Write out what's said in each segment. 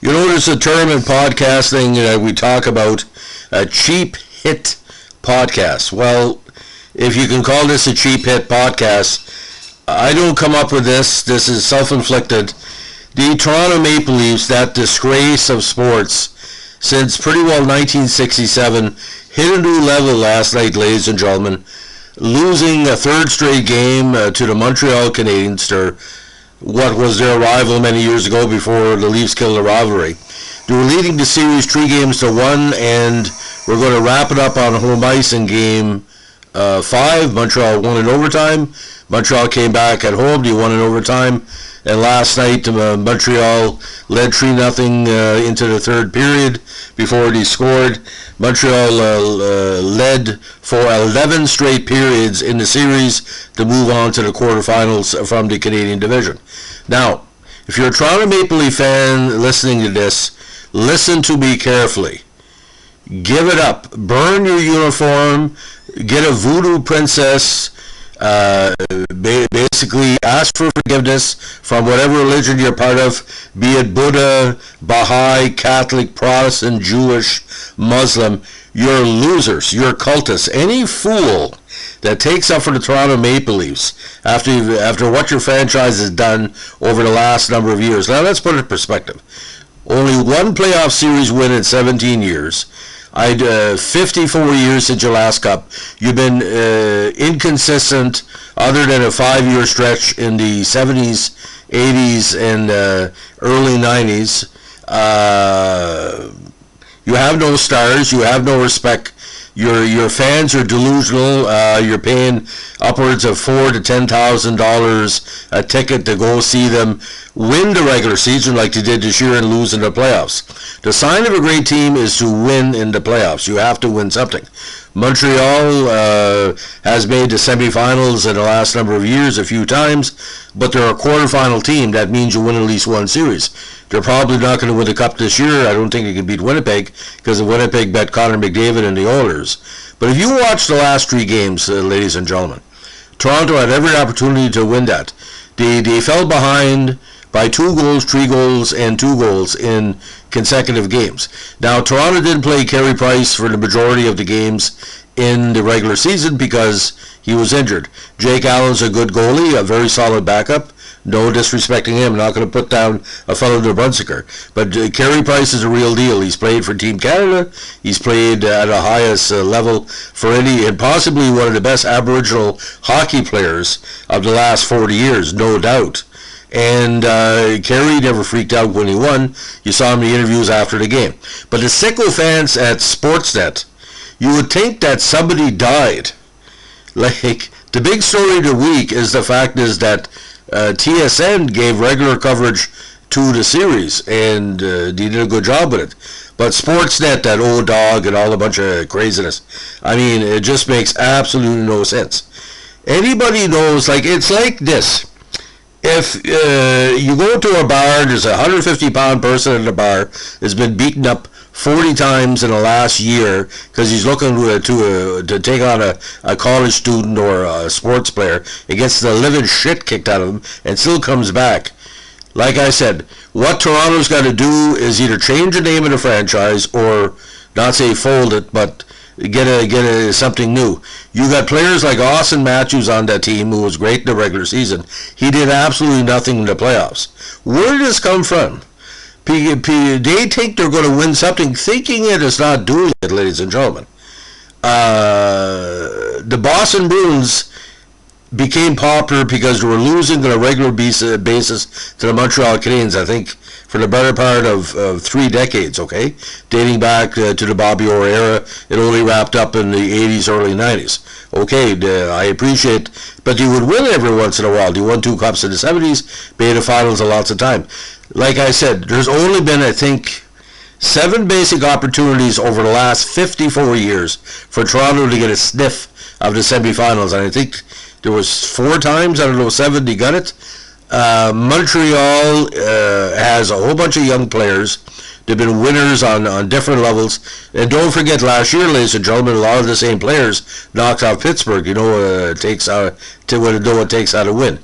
You notice a term in podcasting that we talk about, a cheap hit podcast. Well, if you can call this a cheap hit podcast, I don't come up with this. This is self-inflicted. The Toronto Maple Leafs, that disgrace of sports, since pretty well 1967, hit a new level last night, ladies and gentlemen, losing a third straight game to the Montreal Canadiens, what was their rival many years ago before the Leafs killed the rivalry. They were leading the series 3-1, and we're going to wrap it up on home ice in game 5. Montreal won in overtime. Montreal came back at home. They won in overtime. And last night, Montreal led 3-0 into the third period before they scored. Montreal led for 11 straight periods in the series to move on to the quarterfinals from the Canadian division. Now, if you're a Toronto Maple Leaf fan listening to this, listen to me carefully. Give it up. Burn your uniform. Get a voodoo princess. Basically ask for forgiveness from whatever religion you're part of, be it Buddha, Baha'i, Catholic, Protestant, Jewish, Muslim. You're losers. You're cultists. Any fool that takes up for the Toronto Maple Leafs after what your franchise has done over the last number of years. Now let's put it in perspective. Only one playoff series win in 17 years. 54 years since your last cup. You've been inconsistent other than a 5-year stretch in the 70s, 80s, and early 90s. You have no stars. You have no respect. Your fans are delusional. You're paying upwards of $4,000 to $10,000 a ticket to go see them win the regular season like they did this year and lose in the playoffs. The sign of a great team is to win in the playoffs. You have to win something. Montreal has made the semifinals in the last number of years a few times, but they're a quarterfinal team. That means you win at least one series. They're probably not going to win the cup this year. I don't think they can beat Winnipeg because Winnipeg bet Connor McDavid and the Oilers. But if you watch the last 3 games, ladies and gentlemen, Toronto had every opportunity to win that. They fell behind by 2 goals, 3 goals, and 2 goals in consecutive games. Now, Toronto didn't play Carey Price for the majority of the games in the regular season because he was injured. Jake Allen's a good goalie, a very solid backup. No disrespecting him. I'm not going to put down a fellow New Brunswicker. But Carey Price is a real deal. He's played for Team Canada. He's played at a highest level for any, and possibly one of the best Aboriginal hockey players of the last 40 years, no doubt. And Carey never freaked out when he won. You saw him in the interviews after the game. But the sicko fans at Sportsnet, you would think that somebody died. Like, the big story of the week is the fact is that TSN gave regular coverage to the series, and they did a good job with it. But Sportsnet, that old dog, and all a bunch of craziness, I mean, it just makes absolutely no sense. Anybody knows, like, it's like this. If you go to a bar, there's a 150-pound person in the bar that's been beaten up 40 times in the last year because he's looking to take on a college student or a sports player. It gets the living shit kicked out of him and still comes back. Like I said, what Toronto's got to do is either change the name of the franchise or not say fold it, but get something new. You got players like Austin Matthews on that team who was great in the regular season. He did absolutely nothing in the playoffs. Where did this come from? They think they're going to win something, thinking it is not doing it, ladies and gentlemen. The Boston Bruins became popular because they were losing on a regular basis to the Montreal Canadiens, I think, for the better part of 3 decades, okay? Dating back to the Bobby Orr era. It only wrapped up in the 80s, early 90s. Okay, I appreciate, but you would win every once in a while. You won 2 cups in the 70s, made the finals lots of time. Like I said, there's only been, I think, 7 basic opportunities over the last 54 years for Toronto to get a sniff of the semifinals, and I think there was 4 times, I don't know, 7 they got it. Montreal has a whole bunch of young players. They've been winners on different levels. And don't forget, last year, ladies and gentlemen, a lot of the same players knocked off Pittsburgh. You know, it takes out to win, it takes out a win.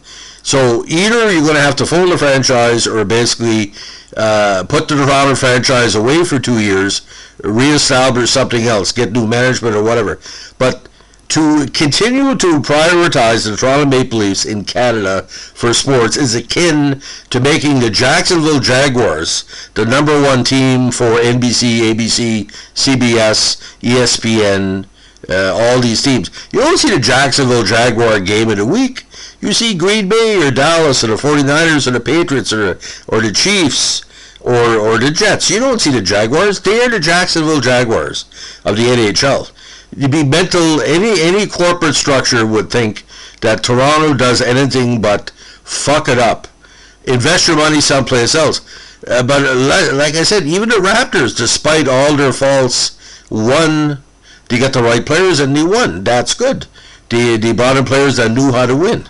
So either you're going to have to fold the franchise or basically put the Toronto franchise away for 2 years, reestablish something else, get new management or whatever. But to continue to prioritize the Toronto Maple Leafs in Canada for sports is akin to making the Jacksonville Jaguars the number one team for NBC, ABC, CBS, ESPN, all these teams. You don't see the Jacksonville Jaguar game of the week. You see Green Bay or Dallas or the 49ers or the Patriots or the Chiefs or the Jets. You don't see the Jaguars. They are the Jacksonville Jaguars of the NHL. You'd be mental. Any corporate structure would think that Toronto does anything but fuck it up. Invest your money someplace else. But like I said, even the Raptors, despite all their faults, won. They got the right players and they won. That's good. They brought in players that knew how to win.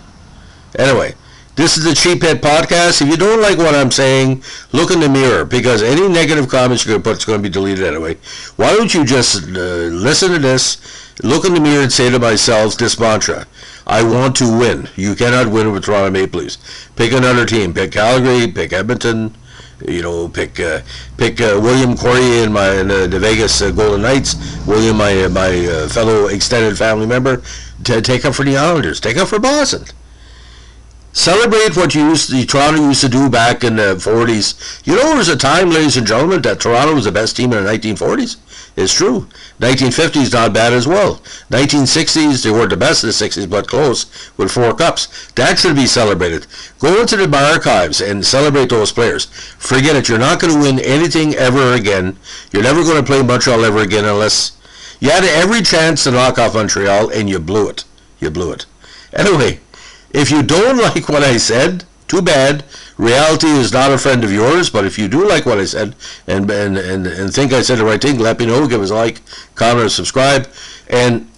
Anyway, this is the Cheap Head Podcast. If you don't like what I'm saying, look in the mirror, because any negative comments you're going to put is going to be deleted anyway. Why don't you just listen to this, look in the mirror and say to myself this mantra: I want to win. You cannot win with Toronto Maple Leafs. Pick another team. Pick Calgary, pick Edmonton, pick William Corey in the Vegas Golden Knights. William, my fellow extended family member, to take up for the Islanders. Take up for Boston. Celebrate what Toronto used to do back in the 40s. There was a time, ladies and gentlemen, that Toronto was the best team in the 1940s. It's true. 1950s, not bad as well. 1960s, they weren't the best in the 60s, but close, with 4 cups. That should be celebrated. Go into the archives and celebrate those players. Forget it. You're not going to win anything ever again. You're never going to play Montreal ever again unless you had every chance to knock off Montreal, and you blew it. You blew it. Anyway, if you don't like what I said, too bad. Reality is not a friend of yours, but if you do like what I said and think I said the right thing, let me know. Give us a like, comment, or subscribe. And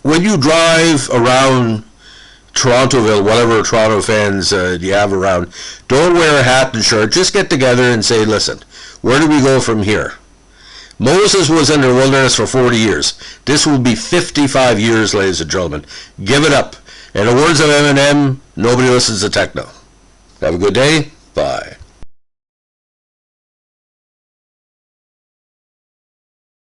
when you drive around Torontoville, whatever Toronto fans you have around, don't wear a hat and shirt. Just get together and say, listen, where do we go from here? Moses was in the wilderness for 40 years. This will be 55 years, ladies and gentlemen. Give it up. In the words of Eminem, nobody listens to techno. Have a good day. Bye.